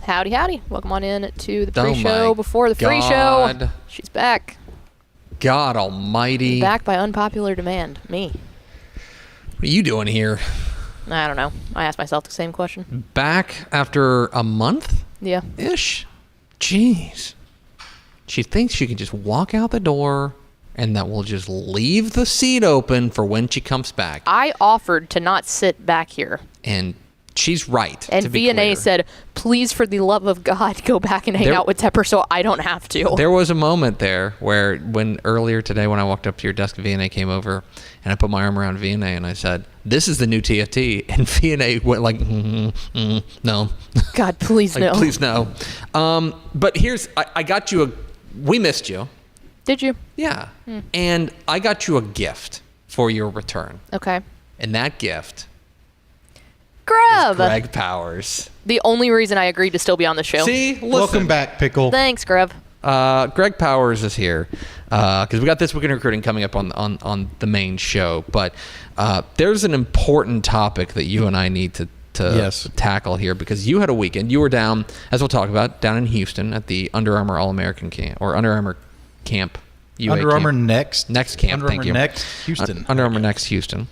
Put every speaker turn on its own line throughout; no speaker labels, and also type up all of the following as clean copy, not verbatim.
Howdy, howdy. Welcome on in to the
Oh
pre-show
my
before the free show.
God.
She's back.
God almighty.
Back by unpopular demand. Me.
What are you doing here?
I don't know. I asked myself the same question.
Back after a month?
Yeah.
Ish. Jeez. She thinks she can just walk out the door and that we'll just leave the seat open for when she comes back.
I offered to not sit back here.
And she's right.
And
to be
VNA
clear.
said, please, for the love of God, go back and hang out with Tepper so I don't have to.
There was a moment there where earlier today when I walked up to your desk, VNA came over and I put my arm around VNA and I said, this is the new TFT. And VNA went like, no.
God, please
like,
no.
Please no. But I got you we missed you.
Did you?
Yeah. And I got you a gift for your return.
Okay.
And that gift
Grub.
is Greg Powers.
The only reason I agreed to still be on the show.
See? Listen.
Welcome back, Pickle.
Thanks, Grub.
Greg Powers is here because we got This Week in Recruiting coming up on the main show. But there's an important topic that you and I need to tackle here because you had a weekend. You were down, as we'll talk about, down in Houston at the Under Armour All-American Camp or Under Armour Camp. UA
Under Armour
camp.
Next.
Next camp.
Under
Thank
Armour
you.
Next Houston.
Under Armour Next Houston.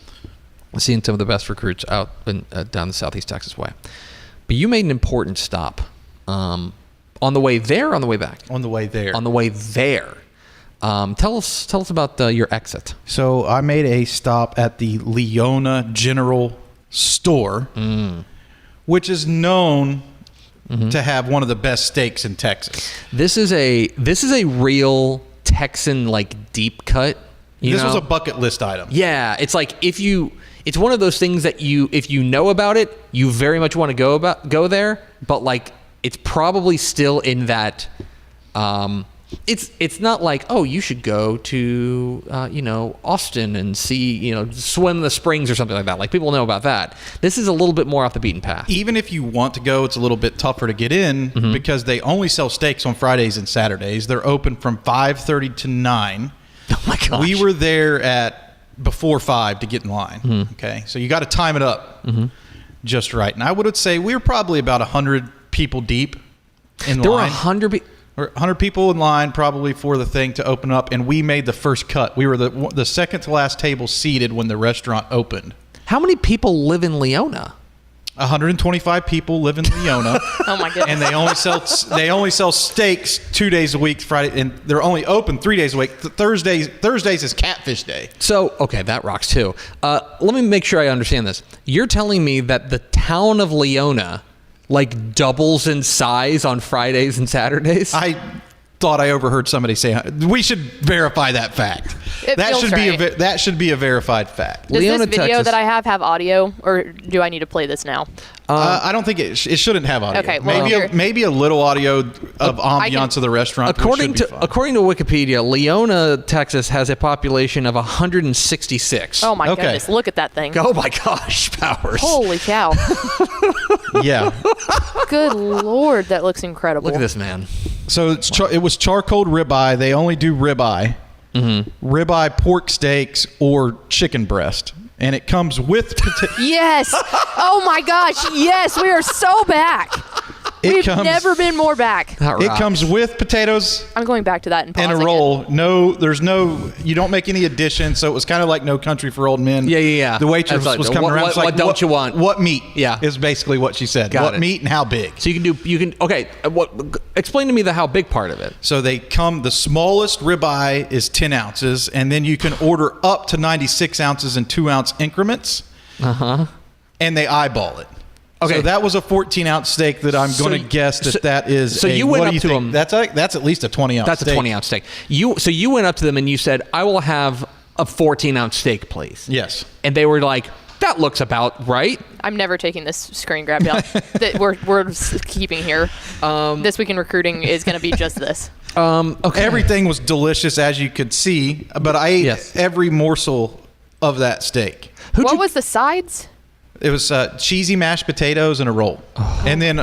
Seeing some of the best recruits out down the Southeast Texas way. But you made an important stop on the way there or on the way back?
On the way there.
On the way there. Tell us about your exit.
So I made a stop at the Leona General Store, which is known to have one of the best steaks in Texas.
This is a real Texan like deep cut.
This was a bucket list item.
Yeah, it's like it's one of those things that if you know about it, you very much want to go there, but like it's probably still in that. It's not like, oh, you should go to Austin and see swim the springs or something like that. Like people know about that. This is a little bit more off the beaten path.
Even if you want to go, it's a little bit tougher to get in because they only sell steaks on Fridays and Saturdays. They're open from 5:30 to 9.
Oh my gosh.
We were there at before 5 to get in line. Okay, so you got to time it up just right. And I would say we were probably about 100 people deep in
There
line.
were 100
100 people in line probably for the thing to open up, and we made the first cut. We were the second to last table seated when the restaurant opened.
How many people live in Leona?
125 people live in Leona.
Oh my goodness.
And they only sell steaks 2 days a week, Friday, and they're only open 3 days a week. Thursdays is Catfish Day.
So, okay, that rocks too. Let me make sure I understand this. You're telling me that the town of Leona like doubles in size on Fridays and Saturdays?
I thought I overheard somebody say we should verify that fact.
It
That
feels
should
right.
that should be a verified fact.
Does
Leona,
this video
Texas.
that I have audio, or do I need to play this now?
I don't think it shouldn't have audio.
Okay, well,
maybe a little audio of ambiance of the restaurant.
According to Wikipedia, Leona, Texas has a population of 166.
Oh my
Okay.
goodness, look at that thing.
Oh my gosh, Powers.
Holy cow.
Yeah.
Good Lord, that looks incredible.
Look at this man.
So it was charcoal ribeye. They only do ribeye, ribeye, pork steaks, or chicken breast, and it comes with
Yes. Oh my gosh, yes, we are so back. We've never been more back.
That
It
rocks.
comes with potatoes
I'm going back to that and
and
pausing
a
it.
roll. You don't make any additions, so it was kind of like No Country for Old Men.
Yeah.
The waitress
That's like,
was coming
what-
around.
what-
It's like,
what don't you want?
What meat?
Yeah.
Is basically what she said.
Got
What
it.
meat and how big?
So okay. Explain to me how big part of it.
So the smallest ribeye is 10 ounces, and then you can order up to 96 ounces in 2-ounce increments. And they eyeball it.
Okay.
So that was a 14-ounce steak that I'm going to guess that is.
So you went
what
up
do you
to
think?
them.
That's at least a 20-ounce.
That's
steak.
a 20-ounce steak. You went up to them and you said, "I will have a 14-ounce steak, please."
Yes.
And they were like, "That looks about right."
I'm never taking this screen grab down that we're keeping here. This Week in Recruiting is going to be just this.
Okay.
Everything was delicious, as you could see, but I ate every morsel of that steak.
What was the sides?
It was cheesy mashed potatoes and a roll. And then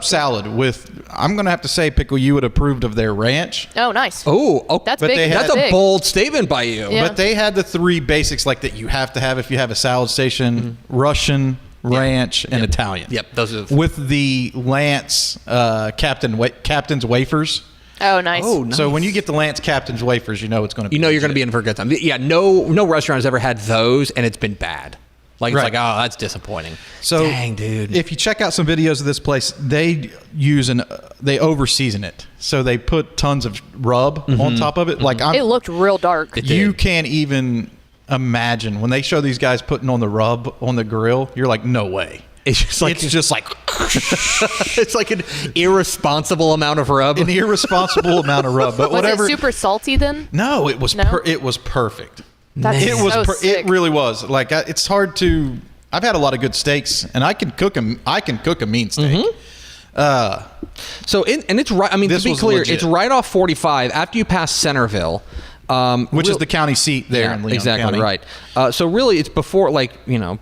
salad with, I'm going to have to say, Pickle, you would have approved of their ranch.
Oh, nice.
Oh,
That's
but
big.
they had-
that's a
big.
bold statement by you.
Yeah.
But they had the three basics like that you have to have if you have a salad station: Russian, ranch, and Italian.
Yep, those are
with the Lance Captain's wafers.
Oh, nice.
So when you get the Lance Captain's wafers, you know it's going to be.
You know you're going to be in for a good time. Yeah, no restaurant has ever had those, and it's been bad. Like, it's like, oh, that's disappointing.
So,
dang, dude.
If you check out some videos of this place, they over season it. So they put tons of rub on top of it. Like
it looked real dark.
You can't even imagine when they show these guys putting on the rub on the grill. You're like, no way.
It's just like it's like an irresponsible amount of rub.
An irresponsible amount of rub. But
was it super salty then?
No, it was it was perfect.
It
really was. Like it's hard to. I've had a lot of good steaks, and I can cook a mean steak.
It's right. I mean, to be clear, legit. It's right off 45 after you pass Centerville,
which is the county seat there in Leon
exactly
County.
Right. So really, it's before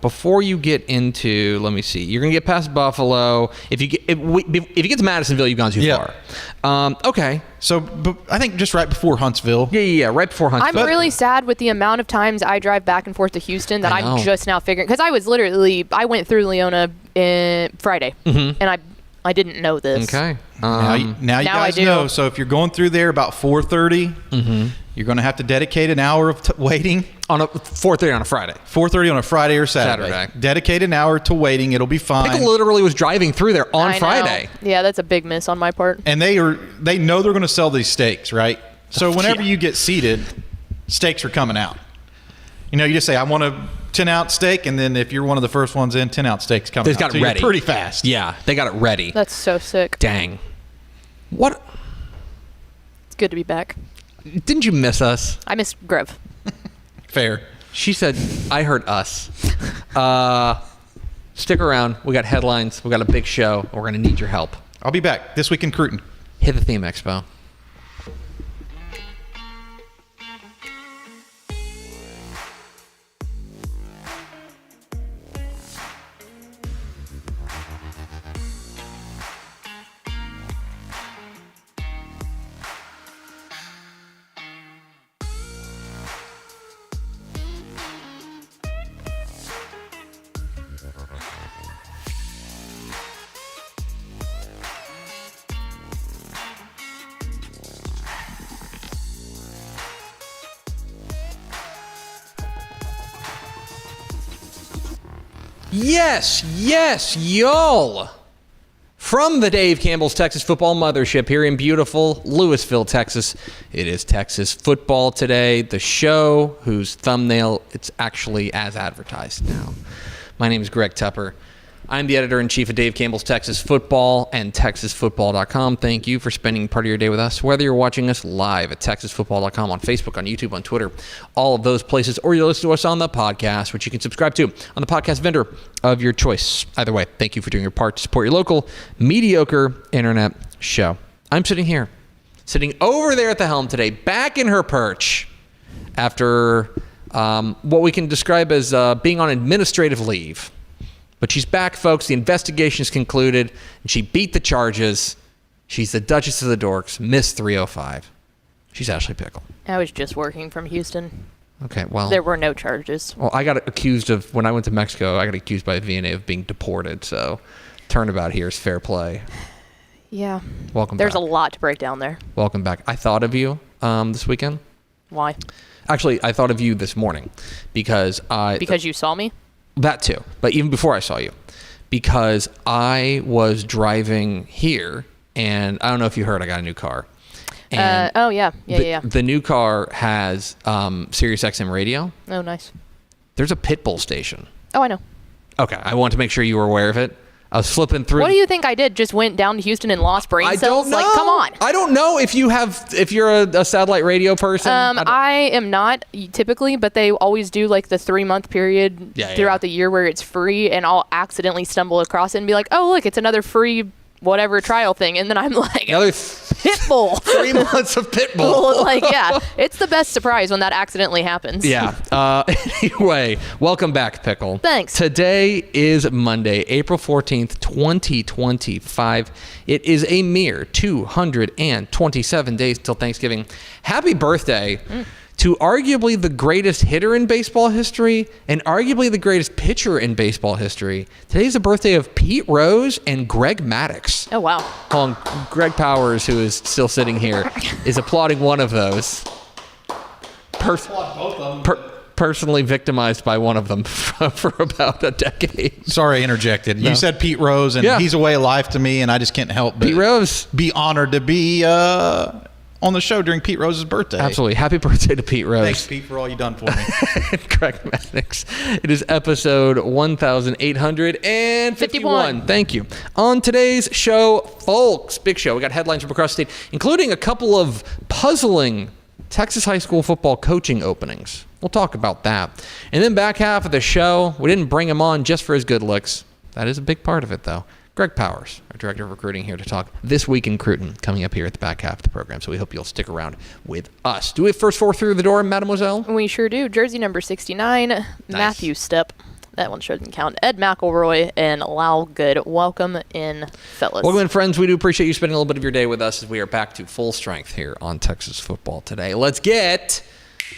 before you get into. Let me see. You're gonna get past Buffalo. If you get to Madisonville, you've gone too far. Okay.
So, but I think just right before Huntsville.
Yeah, right before Huntsville.
I'm really sad with the amount of times I drive back and forth to Houston that I'm just now figuring, because I went through Leona Friday, and I didn't know this.
Okay.
Now you guys know. So if you're going through there about 4:30, you're going to have to dedicate an hour of waiting.
On a 4:30 on a Friday.
4:30 on a Friday or Saturday. Dedicate an hour to waiting. It'll be fine.
Pickle literally was driving through there on Friday.
Yeah, that's a big miss on my part.
And they know they're going to sell these steaks, right? So whenever you get seated, steaks are coming out. You know, you just say, I want a 10-ounce steak, and then if you're one of the first ones in, 10-ounce steaks coming out.
They've got it ready.
Pretty fast.
Yeah, they got it ready.
That's so sick.
Dang. What?
It's good to be back.
Didn't you miss us?
I missed Grove.
Fair.
She said, I heard us. Stick around. We got headlines. We got a big show. We're going to need your help.
I'll be back this week in Cruton.
Hit the theme, Expo. Yes, y'all. From the Dave Campbell's Texas Football Mothership here in beautiful Lewisville, Texas, it is Texas Football Today, the show whose thumbnail it's actually as advertised now. My name is Greg Tupper. I'm the editor-in-chief of Dave Campbell's Texas Football and TexasFootball.com. Thank you for spending part of your day with us, whether you're watching us live at TexasFootball.com, on Facebook, on YouTube, on Twitter, all of those places, or you listen to us on the podcast, which you can subscribe to on the podcast vendor of your choice. Either way, thank you for doing your part to support your local mediocre internet show. I'm sitting over there at the helm today, back in her perch, after what we can describe as being on administrative leave. But she's back, folks. The investigation is concluded, and she beat the charges. She's the Duchess of the Dorks, Miss 305. She's Ashley Pickle.
I was just working from Houston.
Okay, well.
There were no charges.
Well, I got accused of, when I went to Mexico, I got accused by VNA of being deported, so turnabout here is fair play.
Yeah.
Welcome
There's
back.
a lot to break down there.
Welcome back. I thought of you this weekend.
Why?
Actually, I thought of you this morning because
Because you saw me?
That too, but even before I saw you, because I was driving here, and I don't know if you heard, I got a new car. And
yeah.
The new car has Sirius XM radio.
Oh, nice.
There's a Pitbull station.
Oh, I know.
Okay, I want to make sure you were aware of it. I was flipping through.
What do you think I did? Just went down to Houston and lost brain cells?
I don't know.
Like, come on.
I don't know if you're a satellite radio person.
I am not typically, but they always do like the 3-month period throughout the year where it's free, and I'll accidentally stumble across it and be like, oh, look, it's another free whatever trial thing, and then I'm like,
another
Pitbull.
3 months of Pitbull.
Like, yeah, it's the best surprise when that accidentally happens.
Yeah. Anyway, welcome back, Pickle.
Thanks.
Today is Monday, April 14th, 2025. It is a mere 227 days until Thanksgiving. Happy birthday to arguably the greatest hitter in baseball history and arguably the greatest pitcher in baseball history. Today's the birthday of Pete Rose and Greg Maddux.
Oh, wow.
Greg Powers, who is still sitting here, is applauding one of those. Personally victimized by one of them for about a decade.
Sorry, I interjected. No. You said Pete Rose, and he's a way of life to me, and I just can't help but
Pete Rose.
Be honored to be on the show during Pete Rose's birthday.
Absolutely. Happy birthday to Pete Rose.
Thanks, Pete, for all you done for me.
Greg Maddux. It is episode 1851. Thank you. On today's show, folks, big show. We got headlines from across the state, including a couple of puzzling Texas high school football coaching openings. We'll talk about that. And then back half of the show, we didn't bring him on just for his good looks. That is a big part of it, though. Greg Powers, our director of recruiting, here to talk This Week in Cruton, coming up here at the back half of the program. So we hope you'll stick around with us. Do we have first four through the door, mademoiselle?
We sure do. Jersey number 69, nice. Matthew Stepp. That one shouldn't count. Ed McElroy and Lyle Good. Welcome in, fellas.
Welcome in, friends. We do appreciate you spending a little bit of your day with us as we are back to full strength here on Texas football today. Let's get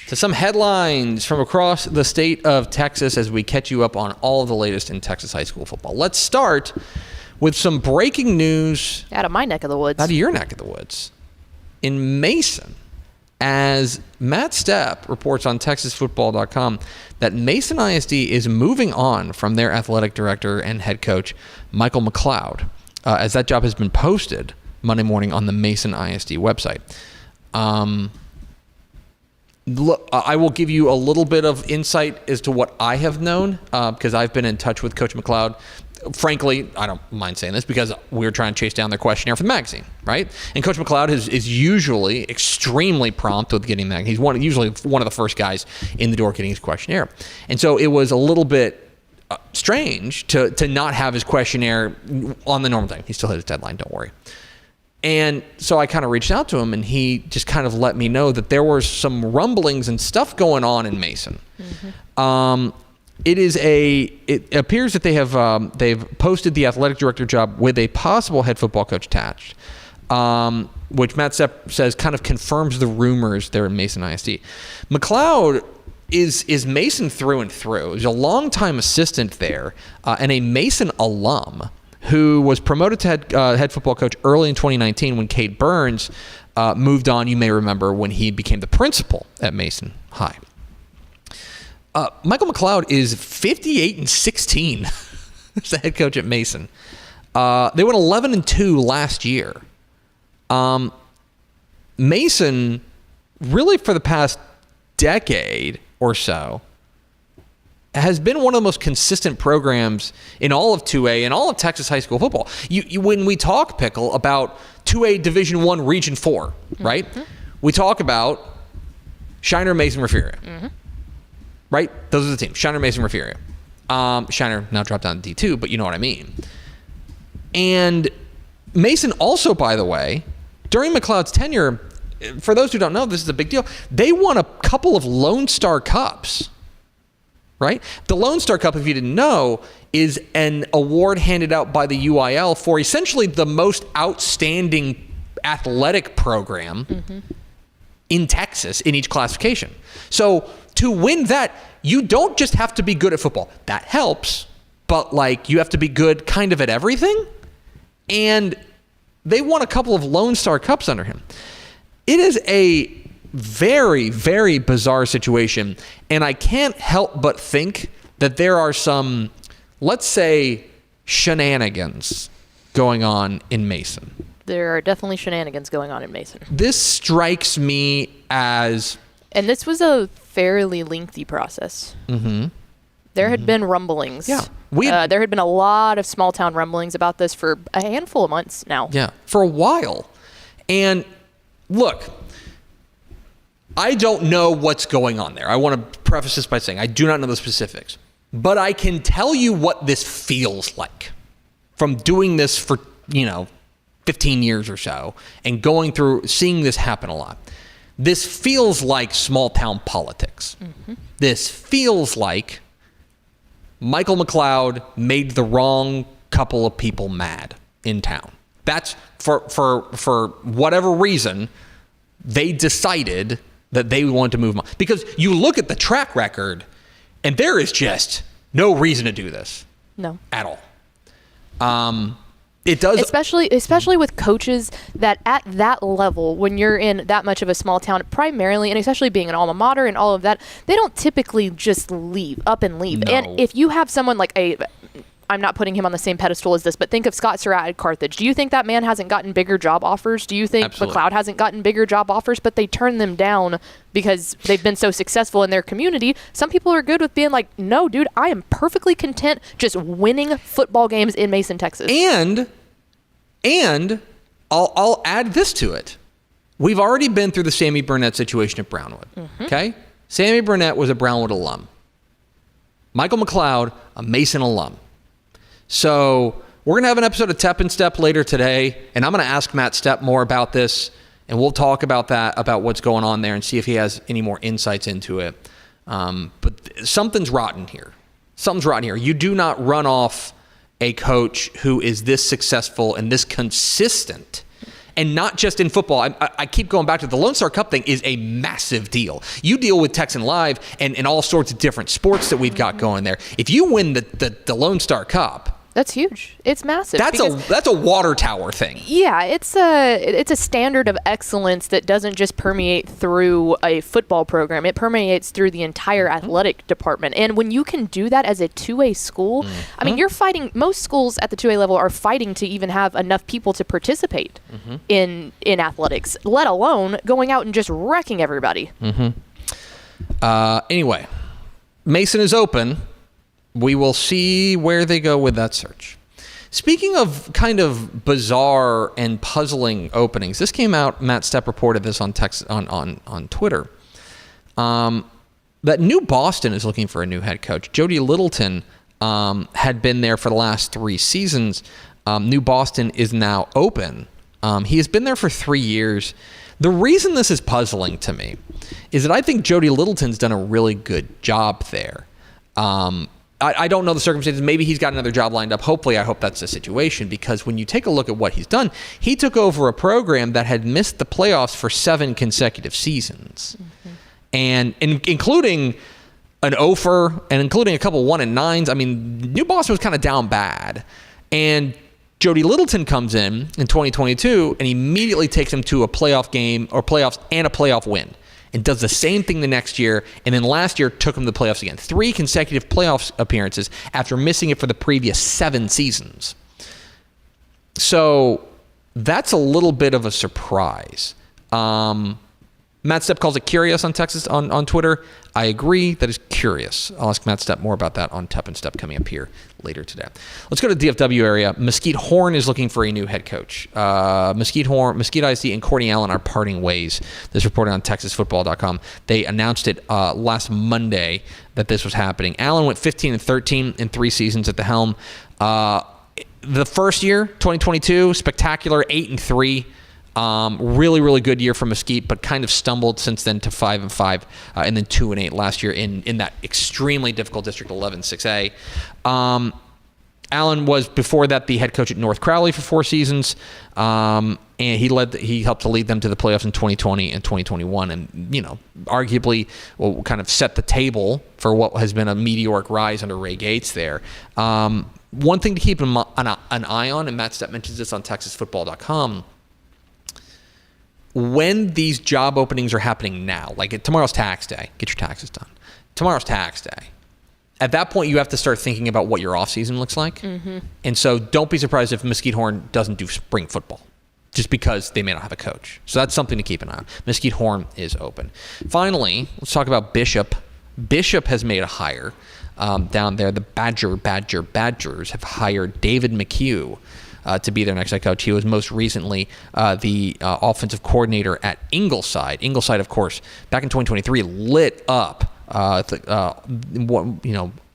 to some headlines from across the state of Texas as we catch you up on all of the latest in Texas high school football. Let's start with some breaking news.
Out of my neck of the woods.
Out of your neck of the woods. In Mason, as Matt Stepp reports on TexasFootball.com that Mason ISD is moving on from their athletic director and head coach, Michael McLeod, as that job has been posted Monday morning on the Mason ISD website. Look, I will give you a little bit of insight as to what I have known, because I've been in touch with Coach McLeod. Frankly, I don't mind saying this because we're trying to chase down their questionnaire for the magazine, right? And Coach McLeod is usually extremely prompt with getting that. He's usually one of the first guys in the door getting his questionnaire. And so it was a little bit strange to not have his questionnaire on the normal time. He still hit his deadline, don't worry. And so I kind of reached out to him, and he just kind of let me know that there were some rumblings and stuff going on in Mason. Mm-hmm. It appears that they've posted the athletic director job with a possible head football coach attached, which Matt Stepp says kind of confirms the rumors there in Mason ISD. McLeod is Mason through and through. He's a longtime assistant there and a Mason alum who was promoted to head football coach early in 2019 when Cade Burns moved on. You may remember when he became the principal at Mason High. Michael McLeod is 58-16 as the head coach at Mason. They went 11-2 last year. Mason, really for the past decade or so, has been one of the most consistent programs in all of 2A and all of Texas high school football. When we talk, Pickle, about 2A Division I Region 4, right? Mm-hmm. We talk about Shiner, Mason, Refugio. Mm-hmm. Right? Those are the teams. Shiner, Mason, Refugio. Shiner now dropped down to D2, but you know what I mean. And Mason also, by the way, during McLeod's tenure, for those who don't know, this is a big deal. They won a couple of Lone Star Cups, right? The Lone Star Cup, if you didn't know, is an award handed out by the UIL for essentially the most outstanding athletic program in Texas in each classification. So to win that, you don't just have to be good at football. That helps, but you have to be good kind of at everything. And they won a couple of Lone Star Cups under him. It is a very, very bizarre situation, and I can't help but think that there are some, let's say, shenanigans going on in Mason.
There are definitely shenanigans going on in Mason.
This strikes me as...
And this was a fairly lengthy process. Mm-hmm. There had been rumblings.
Yeah.
There had been a lot of small town rumblings about this for a handful of months now.
Yeah, for a while. And look, I don't know what's going on there. I want to preface this by saying I do not know the specifics. But I can tell you what this feels like from doing this for, 15 years or so and going through, seeing this happen a lot. This feels like small town politics. Mm-hmm. This feels like Michael McLeod made the wrong couple of people mad in town. That's for whatever reason, they decided that they want to move on. Because you look at the track record, and there is just no reason to do this.
No.
At all. It does,
especially with coaches that at that level, when you're in that much of a small town, primarily, and especially being an alma mater and all of that, they don't typically just up and leave.
No.
And if you have someone like I'm not putting him on the same pedestal as this, but think of Scott Surratt at Carthage. Do you think that man hasn't gotten bigger job offers? Do you think
Absolutely.
McLeod hasn't gotten bigger job offers, but they turn them down because they've been so successful in their community? Some people are good with being like, no, dude, I am perfectly content just winning football games in Mason, Texas.
And I'll add this to it. We've already been through the Sammy Burnett situation at Brownwood. Mm-hmm. Okay? Sammy Burnett was a Brownwood alum. Michael McLeod, a Mason alum. So we're going to have an episode of Tep and Step later today, and I'm going to ask Matt Stepp more about this, and we'll talk about that, about what's going on there, and see if he has any more insights into it. But something's rotten here. Something's rotten here. You do not run off a coach who is this successful and this consistent, and not just in football. I keep going back to the Lone Star Cup thing is a massive deal. You deal with Texan Live and all sorts of different sports that we've got going there. If you win the Lone Star Cup,
that's huge. It's massive.
That's a water tower thing.
Yeah, it's a standard of excellence that doesn't just permeate through a football program. It permeates through the entire athletic department. And when you can do that as a 2A school, I mean, you're fighting. Most schools at the 2A level are fighting to even have enough people to participate in athletics, let alone going out and just wrecking everybody.
Anyway, Mason is open. We will see where they go with that search. Speaking of kind of bizarre and puzzling openings, this came out, Matt Stepp reported this on Twitter, that New Boston is looking for a new head coach. Jody Littleton had been there for the last 3 seasons. New Boston is now open. He has been there for 3 years. The reason this is puzzling to me is that I think Jody Littleton's done a really good job there. I don't know the circumstances. Maybe he's got another job lined up. Hopefully, I hope that's the situation, because when you take a look at what he's done, he took over a program that had missed the playoffs for 7 consecutive seasons, and including an Ofer and including a couple 1-9s. I mean, New Boston was kind of down bad, and Jody Littleton comes in 2022 and immediately takes him to a playoff game or playoffs and a playoff win, and does the same thing the next year, and then last year took him to the playoffs again. 3 consecutive playoffs appearances after missing it for the previous 7 seasons. So that's a little bit of a surprise. Matt Stepp calls it curious on Texas on Twitter. I agree that is curious. I'll ask Matt Stepp more about that on Tep and Step coming up here later today. Let's go to the DFW area. Mesquite Horn is looking for a new head coach. Mesquite ISD and Courtney Allen are parting ways. This reported on TexasFootball.com. They announced it last Monday that this was happening. Allen went 15-13 in 3 seasons at the helm. The first year, 2022, spectacular, 8-3. Really, really good year for Mesquite, but kind of stumbled since then to 5-5, and then 2-8 last year in that extremely difficult District 11 6A. Allen was before that the head coach at North Crowley for 4 seasons, and he helped to lead them to the playoffs in 2020 and 2021, and arguably kind of set the table for what has been a meteoric rise under Ray Gates there. One thing to keep an eye on, and Matt Stepp mentions this on TexasFootball.com. When these job openings are happening now, like tomorrow's tax day, get your taxes done. Tomorrow's tax day. At that point, you have to start thinking about what your offseason looks like. And so don't be surprised if Mesquite Horn doesn't do spring football, just because they may not have a coach. So that's something to keep an eye on. Mesquite Horn is open. Finally, let's talk about Bishop. Bishop has made a hire down there. The Badgers have hired David McHugh to be their next head coach. He was most recently the offensive coordinator at Ingleside. Ingleside, of course, back in 2023, lit up.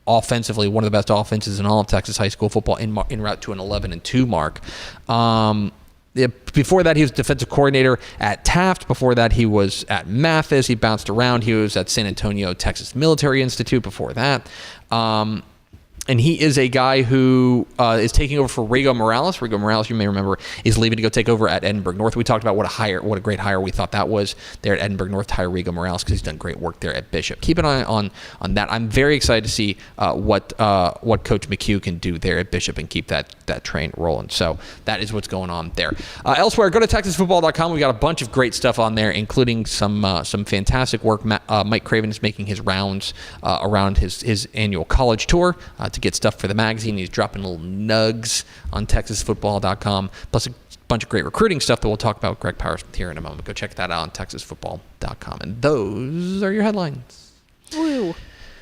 Offensively, one of the best offenses in all of Texas high school football en route to an 11-2 mark. Before that, he was defensive coordinator at Taft. Before that, he was at Mathis. He bounced around. He was at San Antonio Texas Military Institute before that. And he is a guy who is taking over for Rigo Morales. Rigo Morales, you may remember, is leaving to go take over at Edinburgh North. We talked about what a great hire we thought that was there at Edinburgh North to hire Rigo Morales because he's done great work there at Bishop. Keep an eye on that. I'm very excited to see what Coach McHugh can do there at Bishop and keep that train rolling. So that is what's going on there. Elsewhere, go to TexasFootball.com. We got a bunch of great stuff on there, including some fantastic work. Mike Craven is making his rounds around his annual college tour to get stuff for the magazine. He's dropping little nugs on TexasFootball.com, plus a bunch of great recruiting stuff that we'll talk about with Greg Powers here in a moment. Go check that out on TexasFootball.com. And those are your headlines.
Woo.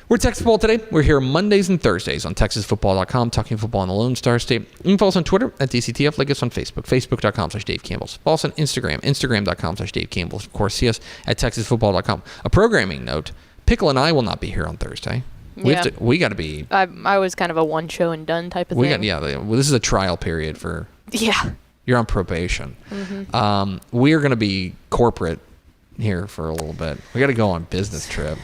We're Texas Football Today. We're here Mondays and Thursdays on TexasFootball.com, talking football in the Lone Star State. You can follow us on Twitter at DCTF. Like us on Facebook, Facebook.com/Dave Campbell's. Follow us on Instagram, Instagram.com/Dave Campbell's. Of course, see us at TexasFootball.com. A programming note, Pickle and I will not be here on Thursday. We got to be.
I was kind of a one show and done type of thing.
This is a trial period for.
Yeah.
You're on probation. Mm-hmm. We are going to be corporate here for a little bit. We got to go on business trip.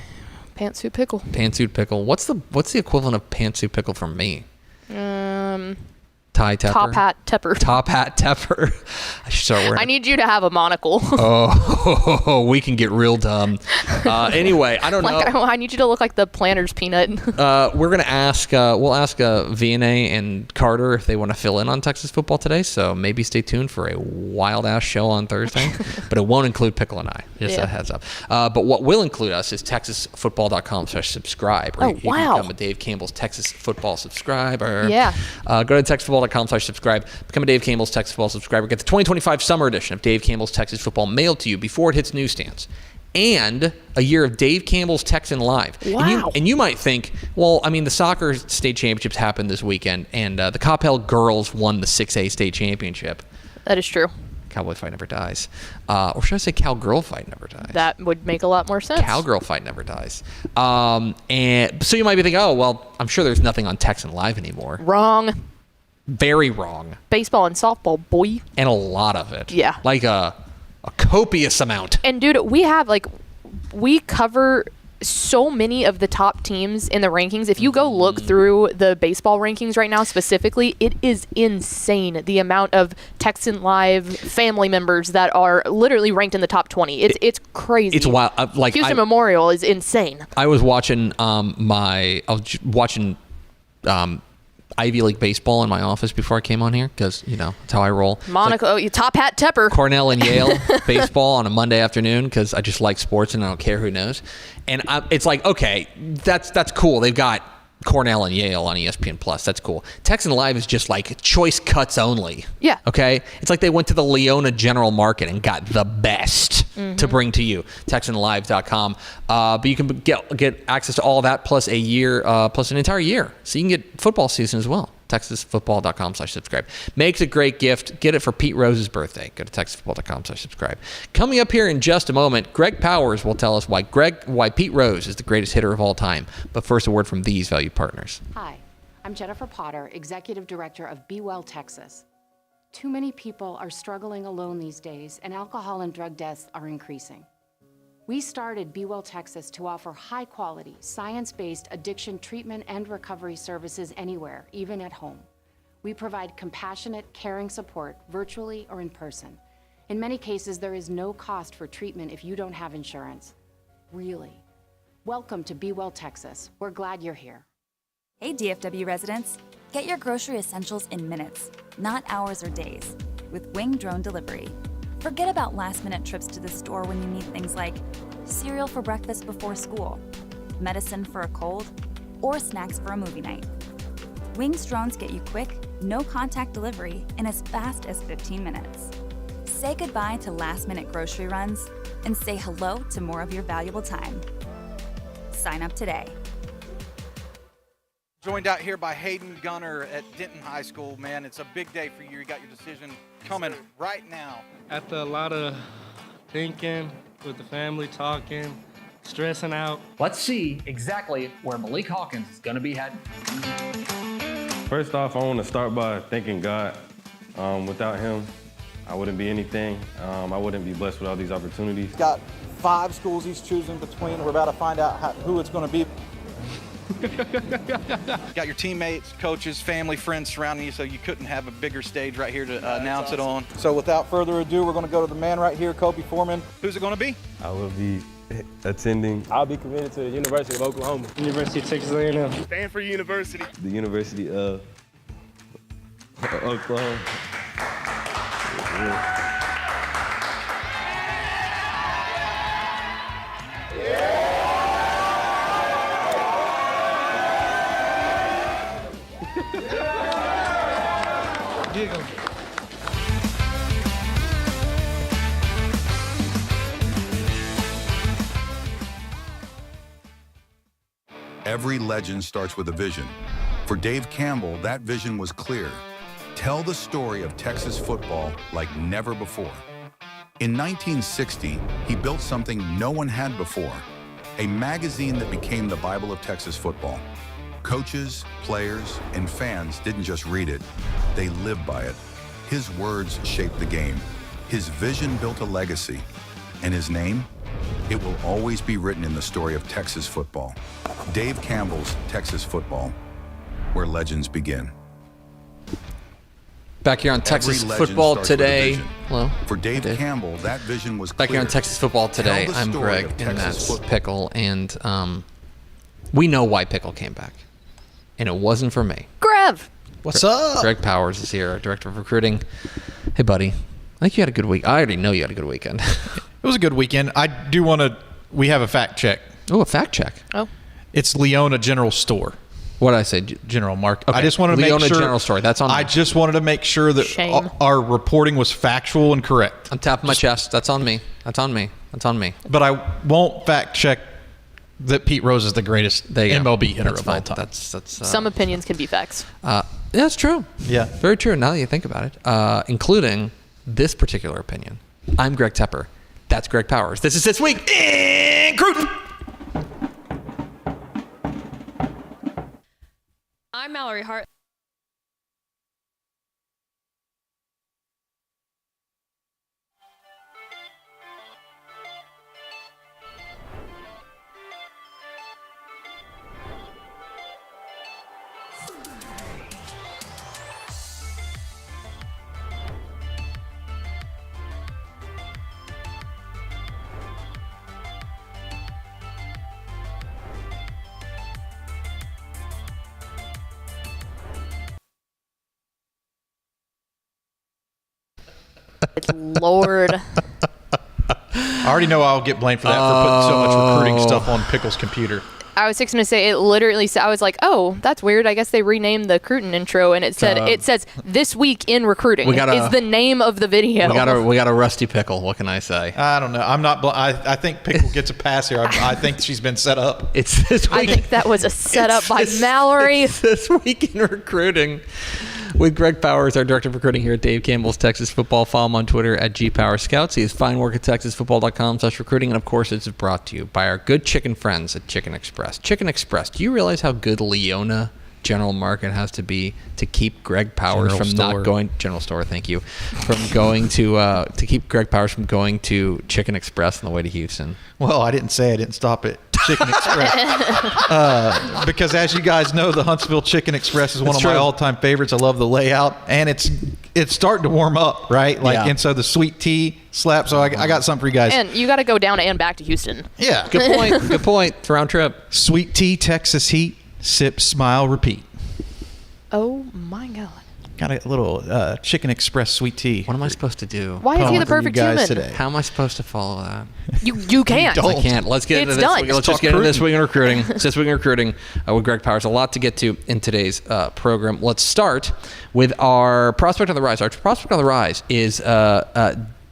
Pantsuit pickle.
Pantsuit pickle. What's the equivalent of pantsuit pickle from me? Tie Tepper.
Top hat Tepper.
Top hat Tepper. I should start wearing.
I need you to have a monocle.
We can get real dumb. Anyway, I don't know.
I need you to look like the Planters peanut.
We're gonna ask. We'll ask VNA and Carter if they want to fill in on Texas Football Today. So maybe stay tuned for a wild ass show on Thursday. But it won't include Pickle and I. Just a heads up. But what will include us is TexasFootball.com/subscribe.
Oh,
you
wow.
can become a Dave Campbell's Texas Football subscriber.
Yeah.
Go to TexasFootball.com/subscribe. Become a Dave Campbell's Texas Football subscriber. Get the 2025 summer edition of Dave Campbell's Texas Football mailed to you before it hits newsstands. And a year of Dave Campbell's Texan Live.
Wow.
And you might think, well, I mean, the soccer state championships happened this weekend, and the Coppell girls won the 6A state championship.
That is true.
Cowboy Fight Never Dies. Or should I say Cowgirl Fight Never Dies?
That would make a lot more sense.
Cowgirl Fight Never Dies. And so you might be thinking, oh, well, I'm sure there's nothing on Texan Live anymore.
Wrong.
Very wrong.
Baseball and softball, boy.
And a lot of it.
Yeah.
Like a copious amount.
And dude, we cover so many of the top teams in the rankings. If you go look through the baseball rankings right now specifically, it is insane the amount of Texan Live family members that are literally ranked in the top 20. It's crazy.
It's wild.
Houston Memorial is insane.
I was watching Ivy League baseball in my office before I came on here because, that's how I roll.
Monaco, top hat Tepper.
Cornell and Yale baseball on a Monday afternoon because I just like sports and I don't care who knows. And it's like, okay, that's cool. They've got Cornell and Yale on ESPN Plus. That's cool. Texan Live is just like choice cuts only.
Yeah.
Okay? It's like they went to the Leona General Market and got the best to bring to you. TexanLive.com. But you can get access to all of that plus a year, plus an entire year. So you can get football season as well. TexasFootball.com/subscribe. Makes a great gift. Get it for Pete Rose's birthday. Go to TexasFootball.com/subscribe. Coming up here in just a moment, Greg Powers will tell us why Pete Rose is the greatest hitter of all time. But first, a word from these valued partners.
Hi, I'm Jennifer Potter, Executive Director of Be Well Texas. Too many people are struggling alone these days, and alcohol and drug deaths are increasing. We started Be Well Texas to offer high-quality, science-based addiction treatment and recovery services anywhere, even at home. We provide compassionate, caring support virtually or in person. In many cases, there is no cost for treatment if you don't have insurance. Really. Welcome to Be Well Texas. We're glad you're here.
Hey DFW residents, get your grocery essentials in minutes, not hours or days, with Wing Drone Delivery. Forget about last-minute trips to the store when you need things like cereal for breakfast before school, medicine for a cold, or snacks for a movie night. Wings drones get you quick, no-contact delivery in as fast as 15 minutes. Say goodbye to last-minute grocery runs and say hello to more of your valuable time. Sign up today.
Joined out here by Hayden Gunner at Denton High School. Man, it's a big day for you. You got your decision coming right now.
After a lot of thinking, with the family talking, stressing out.
Let's see exactly where Malik Hawkins is going to be heading.
First off, I want to start by thanking God. Without him, I wouldn't be anything. I wouldn't be blessed with all these opportunities.
Got 5 schools he's choosing between. We're about to find out who it's going to be. Got your teammates, coaches, family, friends surrounding you, so you couldn't have a bigger stage right here to announce it on. So without further ado, we're going to go to the man right here, Kobe Foreman. Who's it going to be?
I will be attending.
I'll be committed to the University of Oklahoma.
University of Texas A&M.
Stanford University.
The University of Oklahoma.
Every legend starts with a vision. For Dave Campbell, that vision was clear. Tell the story of Texas football like never before. In 1960, he built something no one had before, a magazine that became the Bible of Texas football. Coaches, players, and fans didn't just read it, they lived by it. His words shaped the game. His vision built a legacy. And his name? It will always be written in the story of Texas football. Dave Campbell's Texas Football, where legends begin.
Back here on Texas Football Today. Hello.
For Dave Campbell, that vision was
back
clear.
here on Texas Football Today. I'm Greg, and that's Pickle. And we know why Pickle came back. And it wasn't for me.
Grev!
What's up?
Greg Powers is here, our director of recruiting. Hey, buddy. I think you had a good week. I already know you had a good weekend.
It was a good weekend. I do want to. We have a fact check.
Oh, a fact check.
Oh.
It's Leona General Store.
What did I say?
General Market.
Okay.
I just wanted to
Leona
make sure.
General Store. That's on.
I just wanted to make sure that our reporting was factual and correct.
On top of my chest. That's on me. That's on me. That's on me.
But I won't fact check that Pete Rose is the greatest MLB hitter of all time.
That's
some opinions can be facts.
That's true.
Yeah.
Very true. Now that you think about it, including this particular opinion. I'm Greg Tepper. That's Greg Powers. This is This Week in Cruton.
I'm Mallory Hart.
Lord.
I already know I'll get blamed for that for putting so much recruiting stuff on Pickle's computer.
I was fixing to say, it literally said, I was like, oh, that's weird. I guess they renamed the Cruton intro, and it says This Week in Recruiting is the name of the video.
We got a rusty Pickle. What can I say?
I don't know. I'm not. I think Pickle gets a pass here. I think she's been set up.
It's This Week.
I think that was a setup by Mallory.
It's This Week in Recruiting with Greg Powers, our director of recruiting here at Dave Campbell's Texas Football. Follow him on Twitter at GPowersScouts. He has fine work at TexasFootball.com/recruiting. And, of course, it's brought to you by our good chicken friends at Chicken Express. Chicken Express. Do you realize how good Leona General Market has to be to keep Greg Powers not going General Store, thank you, from going to keep Greg Powers from going to Chicken Express on the way to Houston? Well,
I didn't say I didn't stop at Chicken Express because, as you guys know, the Huntsville Chicken Express is one of my all-time favorites. I love the layout, and it's starting to warm up, right? And so the sweet tea slap. So I got something for you guys.
And you got to go down and back to Houston.
Yeah,
good point. Good point. It's a round trip.
Sweet tea, Texas heat. Sip, smile, repeat.
Oh my God.
Got a little Chicken Express sweet tea.
What am I supposed to do?
Why is he the perfect human?
Today.
How am I supposed to follow that?
You can't.
I can't. Let's get into this. Let's just get into This Week in Recruiting. It's This Week in Recruiting with Greg Powers. A lot to get to in today's program. Let's start with our prospect on the rise. Our prospect on the rise is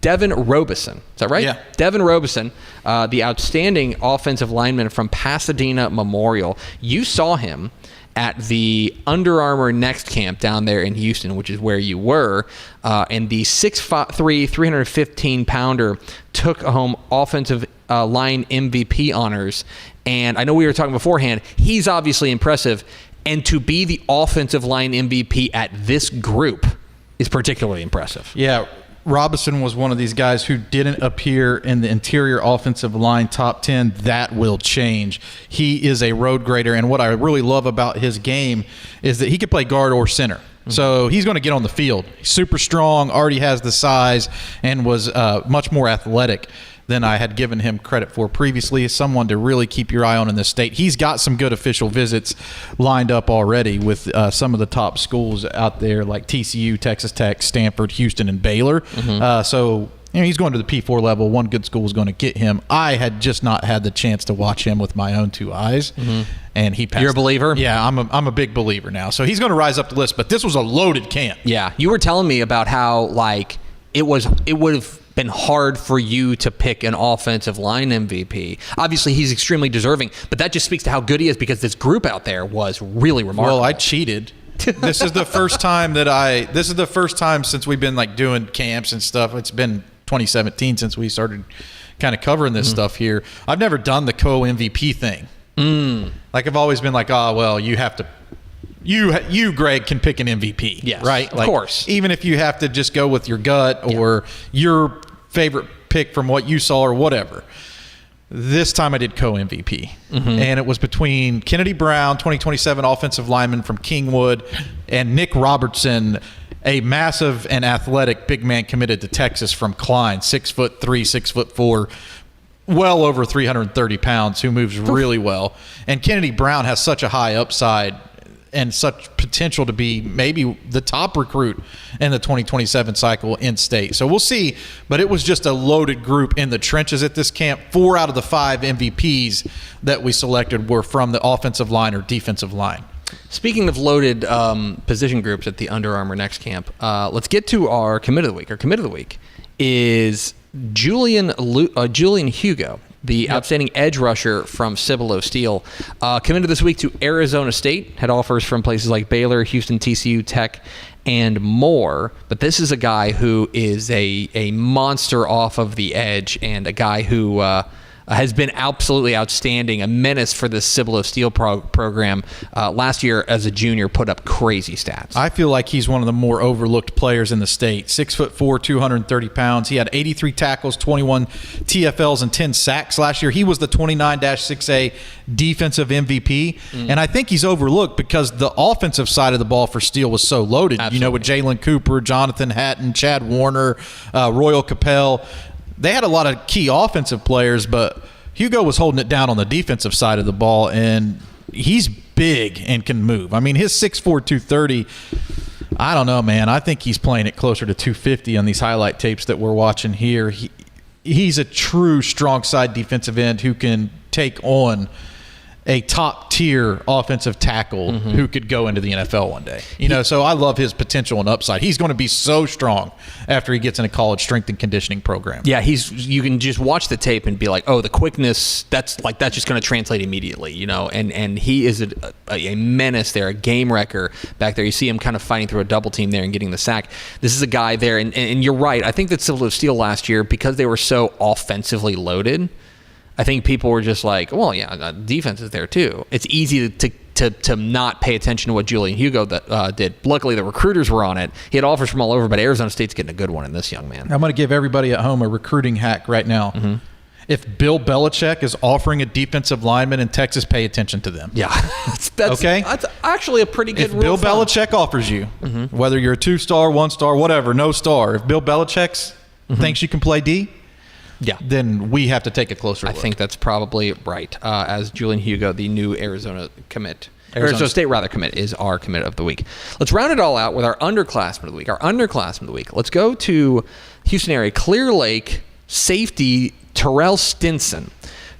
Devin Robeson. Is that right?
Yeah.
Devin Robeson, the outstanding offensive lineman from Pasadena Memorial. You saw him at the Under Armour Next Camp down there in Houston, which is where you were, and the 6'3", 315-pounder took home offensive line MVP honors. And I know we were talking beforehand, he's obviously impressive, and to be the offensive line MVP at this group is particularly impressive.
Yeah. Robinson was one of these guys who didn't appear in the interior offensive line top 10. That will change. He is a road grader, and what I really love about his game is that he can play guard or center. So he's going to get on the field. He's super strong, already has the size, and was much more athletic than I had given him credit for previously. As someone to really keep your eye on in this state. He's got some good official visits lined up already with some of the top schools out there like TCU, Texas Tech, Stanford, Houston, and Baylor. So he's going to the P4 level. One good school is going to get him. I had just not had the chance to watch him with my own two eyes. And he passed.
You're a believer?
Yeah, I'm a big believer now. So he's going to rise up the list, but this was a loaded camp.
Yeah, you were telling me about how it would have been hard for you to pick an offensive line MVP. Obviously, he's extremely deserving, but that just speaks to how good he is because this group out there was really remarkable.
Well, I cheated. This is the first time since we've been doing camps and stuff. It's been 2017 since we started kind of covering this stuff here. I've never done the co-MVP thing. I've always been you have to. You, Greg, can pick an MVP,
yes,
right?
Of course.
Even if you have to just go with your gut or your favorite pick from what you saw or whatever. This time I did co-MVP. And it was between Kennedy Brown, 2027 offensive lineman from Kingwood, and Nick Robertson, a massive and athletic big man committed to Texas from Klein, 6'3", 6'4", well over 330 pounds, who moves really well. And Kennedy Brown has such a high upside and such potential to be maybe the top recruit in the 2027 cycle in state. So we'll see, but it was just a loaded group in the trenches at this camp. 4 out of the 5 MVPs that we selected were from the offensive line or defensive line.
Speaking of loaded position groups at the Under Armour Next Camp, let's get to our commit of the week. Our commit of the week is Julian Hugo, the outstanding edge rusher from Cibolo Steel. Committed this week to Arizona State, had offers from places like Baylor, Houston, TCU, Tech, and more. But this is a guy who is a monster off of the edge and a guy who has been absolutely outstanding, a menace for the Cibolo Steel program. Last year, as a junior, put up crazy stats.
I feel like he's one of the more overlooked players in the state. 6'4", 230 pounds. He had 83 tackles, 21 TFLs, and 10 sacks last year. He was the 29-6A defensive MVP, and I think he's overlooked because the offensive side of the ball for Steel was so loaded.
Absolutely.
With Jalen Cooper, Jonathan Hatton, Chad Warner, Royal Capel. They had a lot of key offensive players, but Hugo was holding it down on the defensive side of the ball, and he's big and can move. I mean, his 6'4", 230, I don't know, man. I think he's playing it closer to 250 on these highlight tapes that we're watching here. He's a true strong side defensive end who can take on a top-tier offensive tackle who could go into the NFL one day. So I love his potential and upside. He's going to be so strong after he gets in a college strength and conditioning program.
Yeah, you can just watch the tape and be like, oh, the quickness, that's just going to translate immediately, and he is a menace there, a game wrecker back there. You see him kind of fighting through a double team there and getting the sack. This is a guy there, and you're right. I think that Cibolo Steel last year, because they were so offensively loaded, I think people were just like, well, yeah, defense is there too. It's easy to not pay attention to what Julian Hugo did. Luckily, the recruiters were on it. He had offers from all over, but Arizona State's getting a good one in this young man.
I'm going to give everybody at home a recruiting hack right now. If Bill Belichick is offering a defensive lineman in Texas, pay attention to them.
Yeah. That's actually a pretty good rule.
If Bill Belichick offers you, whether you're a 2-star, 1-star, whatever, no star, if Bill Belichick thinks you can play D, then we have to take a closer look.
I think that's probably right. As Julian Hugo, the new Arizona State commit, is our commit of the week. Let's round it all out with our underclassmen of the week. Our underclassmen of the week. Let's go to Houston area, Clear Lake safety Terrell Stinson,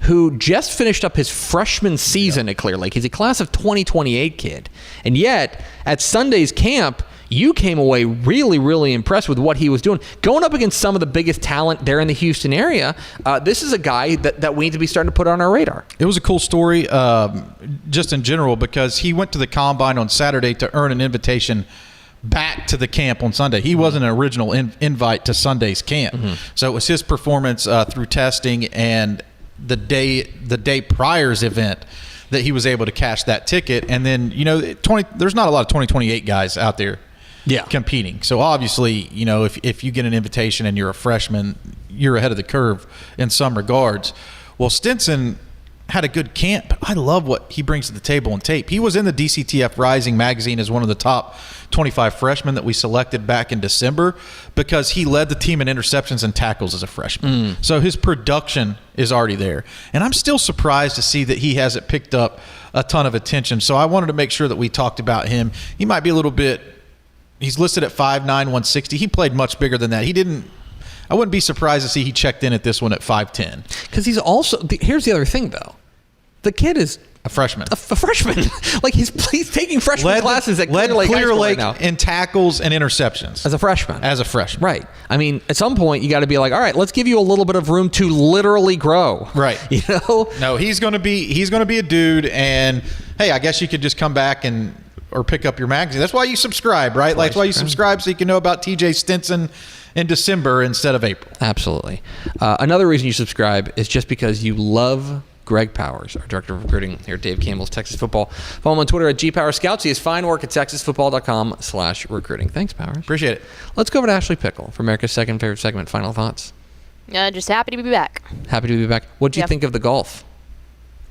who just finished up his freshman season at Clear Lake. He's a class of 2028 kid. And yet, at Sunday's camp, you came away really, really impressed with what he was doing. Going up against some of the biggest talent there in the Houston area, this is a guy that we need to be starting to put on our radar.
It was a cool story just in general because he went to the Combine on Saturday to earn an invitation back to the camp on Sunday. He wasn't an original invite to Sunday's camp. So it was his performance through testing and the day prior's event that he was able to cash that ticket. And then, there's not a lot of 2028 guys out there competing. So obviously, if you get an invitation and you're a freshman, you're ahead of the curve in some regards. Well, Stinson had a good camp. I love what he brings to the table in tape. He was in the DCTF Rising magazine as one of the top 25 freshmen that we selected back in December because he led the team in interceptions and tackles as a freshman. So his production is already there. And I'm still surprised to see that he hasn't picked up a ton of attention. So I wanted to make sure that we talked about him. He might be a little bit – he's listed at 5'9", 160. He played much bigger than that. I wouldn't be surprised to see he checked in at this one at 5'10".
Because he's also here's the other thing though, the kid is
a freshman.
A freshman, like he's taking freshman classes at Clear Lake right
in tackles and interceptions
as a freshman. Right. I mean, at some point you got to be like, all right, let's give you a little bit of room to literally grow.
Right. No, he's going to be a dude, and hey, I guess you could just come back or pick up your magazine. That's why you subscribe, right? That's why you subscribe so you can know about TJ Stinson in December instead of April.
Absolutely. Another reason you subscribe is just because you love Greg Powers, our director of recruiting here at Dave Campbell's Texas Football. Follow him on Twitter at GPowersScouts. He has fine work at TexasFootball.com/recruiting. Thanks, Powers.
Appreciate it.
Let's go over to Ashley Pickle for America's second favorite segment. Final thoughts.
Just happy to be back.
Happy to be back. What did you think of the golf?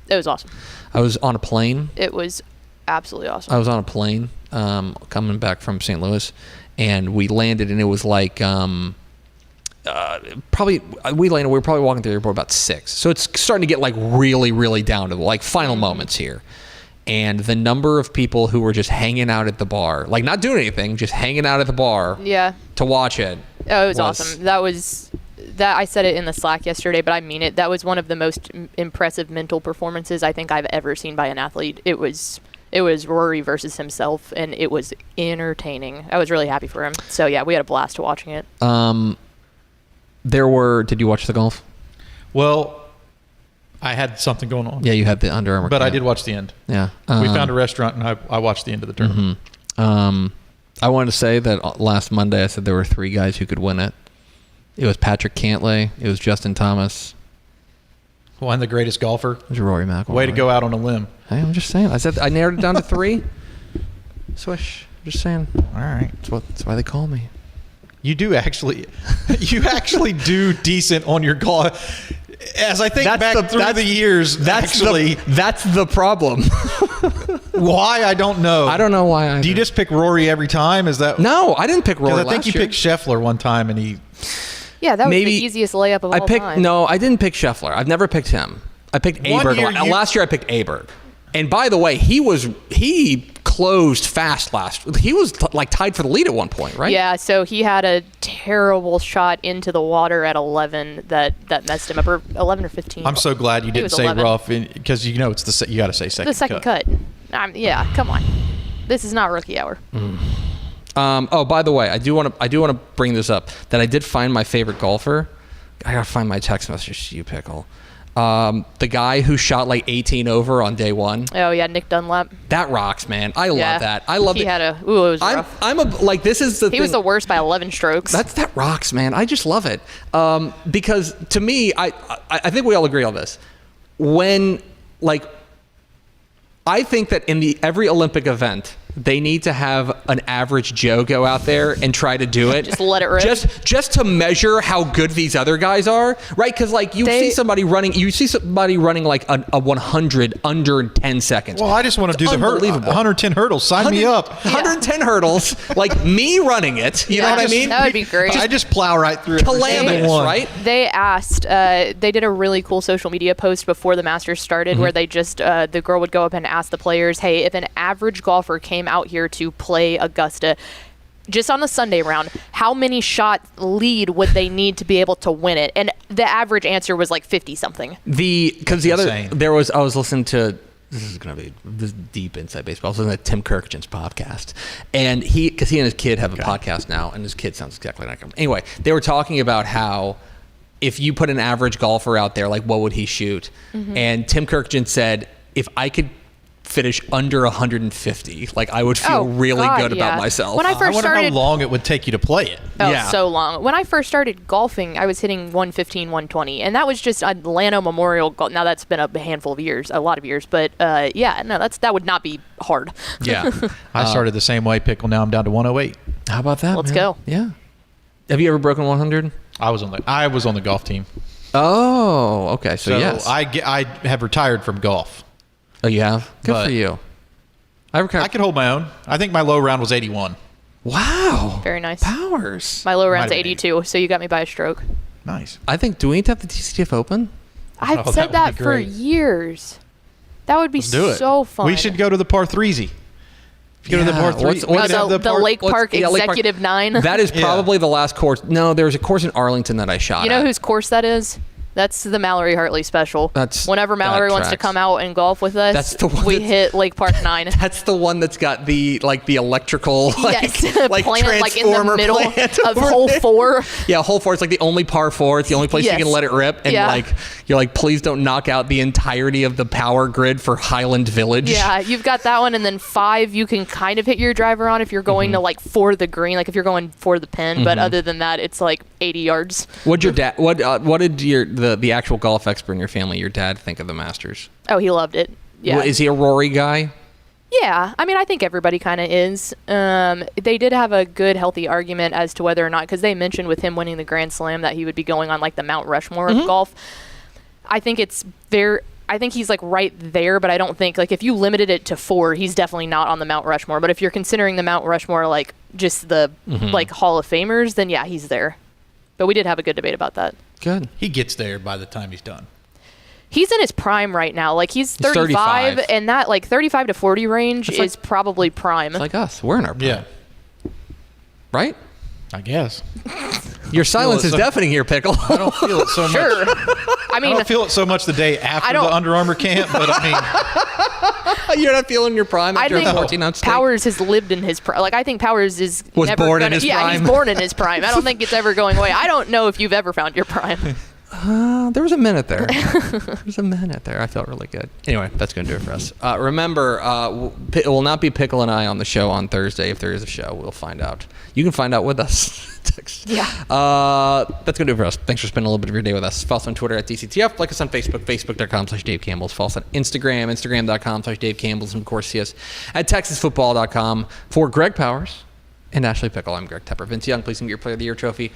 It was awesome.
I was on a plane.
It was absolutely awesome.
I was on a plane coming back from St. Louis, and we landed, and it was like we were probably walking through the airport about 6. So it's starting to get like really, really down to like final moments here. And the number of people who were just hanging out at the bar, like not doing anything, just hanging out at the bar to watch it.
Oh, it was awesome. That I said it in the Slack yesterday, but I mean it. That was one of the most impressive mental performances I think I've ever seen by an athlete. It was Rory versus himself, and it was entertaining. I was really happy for him. So yeah, we had a blast watching it.
Did you watch the golf?
Well, I had something going on.
Yeah, you had the Under Armour.
But I did watch the end.
Yeah.
We found a restaurant, and I watched the end of the tournament.
I wanted to say that last Monday I said there were 3 guys who could win it. It was Patrick Cantlay. It was Justin Thomas.
Well, and the greatest golfer.
It was Rory McIlroy.
Way to go out on a limb.
Hey, I'm just saying. I narrowed it down to 3. Swish. Just saying.
All right.
That's why they call me.
You actually do decent on your golf. As I think back through the years, that's
the problem.
Why? I don't know.
I don't know why either.
Do you just pick Rory every time? Is that
No, I didn't pick Rory last year.
I think you picked Scheffler one time and he...
Yeah, that was the easiest layup of all time.
No, I didn't pick Scheffler. I've never picked him. I picked Aberg. Last year I picked Aberg. And by the way, he closed fast last. He was like tied for the lead at one point, right?
Yeah, so he had a terrible shot into the water at 11 that messed him up, or 11 or 15.
I'm so glad you didn't say
11.
Rough because you got to say second.
The second cut. Yeah, come on. This is not rookie hour.
By the way, I do want to bring this up that I did find my favorite golfer. I gotta find my text message to you, Pickle. The guy who shot like 18 over on day one.
Oh yeah, Nick Dunlap.
That rocks, man. I love that. I love it.
He had it was rough.
This is the thing.
He was the worst by 11 strokes.
That rocks, man. I just love it. Because to me, I think we all agree on this. I think that in every Olympic event, they need to have an average Joe go out there and try to do it.
Just let it rip.
Just to measure how good these other guys are, right? Because you see somebody running like a 100 under 10 seconds.
Well, I just want to do the 110 hurdles. Sign me up.
110 hurdles, like me running it. You know what I mean?
That would be great.
I just plow right through it.
Calamitous, right?
They asked. They did a really cool social media post before the Masters started, where they just the girl would go up and ask the players, "Hey, if an average golfer came out here to play Augusta just on the Sunday round, how many shot lead would they need to be able to win it?" And the average answer was like 50 something.
I was listening to, this is going to be this deep inside baseball. I was listening to Tim Kirkjian's podcast, and because he and his kid have a podcast now, and his kid sounds exactly like him. Anyway, they were talking about how if you put an average golfer out there, like what would he shoot? And Tim Kirkjian said, if I could finish under 150, like I would feel really good about myself.
When I first
wonder
started,
how long it would take you to play it.
So long. When I first started golfing, I was hitting 115, 120, and that was just Atlanta Memorial golf. Now that's been a handful of years, a lot of years, but that would not be hard.
Yeah.
I started the same way, Pickle. Now I'm down to 108.
How about that?
Let's
man?
go.
Yeah. Have you ever broken 100?
I was on the golf team.
Oh, okay. So yes,
I have retired from golf.
Oh, you have? Good for you.
I could hold my own. I think my low round was 81.
Wow.
Very nice.
Powers.
My low round's 82, so you got me by a stroke.
Nice.
I think, do we need to have the TCTF Open?
I've said that for years. That would be so fun.
We should go to the par 3s. Go to the par 3.
The Lake Park Executive 9.
That is probably the last course. No, there's a course in Arlington that I shot
You know whose course that is? That's the Mallory Hartley special. Whenever Mallory wants to come out and golf with us,
that's the one
we hit Lake Park 9.
That's the one that's got the electrical
plant
transformer
like in the middle of hole 4.
Yeah, hole 4. It's like the only par 4. It's the only place you can let it rip. And you're like, please don't knock out the entirety of the power grid for Highland Village.
Yeah, you've got that one, and then 5 you can kind of hit your driver on if you're going to like for the green, like if you're going for the pin. But other than that, it's like 80 yards.
What'd your dad? What did the actual golf expert in your family, your dad, think of the Masters?
Oh, he loved it. Yeah.
Well, is he a Rory guy?
Yeah, I mean, I think everybody kind of is. They did have a good, healthy argument as to whether or not, because they mentioned with him winning the Grand Slam that he would be going on like the Mount Rushmore of golf. I think I think he's like right there, but I don't think like if you limited it to 4, he's definitely not on the Mount Rushmore. But if you're considering the Mount Rushmore like just the like Hall of Famers, then yeah, he's there. But we did have a good debate about that.
Good.
He gets there by the time he's done.
He's in his prime right now. Like he's 35, and that like 35 to 40 range is probably prime.
It's like us. We're in our prime.
Yeah.
Right?
I guess.
Your silence is deafening here, Pickle.
I don't feel it so much.
Sure. I mean,
I don't feel it so much the day after the Under Armour camp, but I mean,
you're not feeling your prime after
I
14 ounce steak?
Powers has lived in his prime. Like I think Powers
was
never
born in his prime.
Yeah, he's born in his prime. I don't think it's ever going away. I don't know if you've ever found your prime.
There was a minute there. I felt really good. Anyway, that's going to do it for us. Remember, it will not be Pickle and I on the show on Thursday. If there is a show, we'll find out. You can find out with us.
Yeah.
That's going to do it for us. Thanks for spending a little bit of your day with us. Follow us on Twitter at DCTF. Like us on Facebook, facebook.com/Dave Campbell's. Follow us on Instagram, instagram.com/Dave Campbell's. And of course, see us at texasfootball.com. For Greg Powers and Ashley Pickle, I'm Greg Tepper. Vince Young, please get your Player of the Year trophy.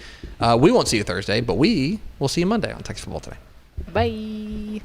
We won't see you Thursday, but we will see you Monday on Texas Football Today.
Bye.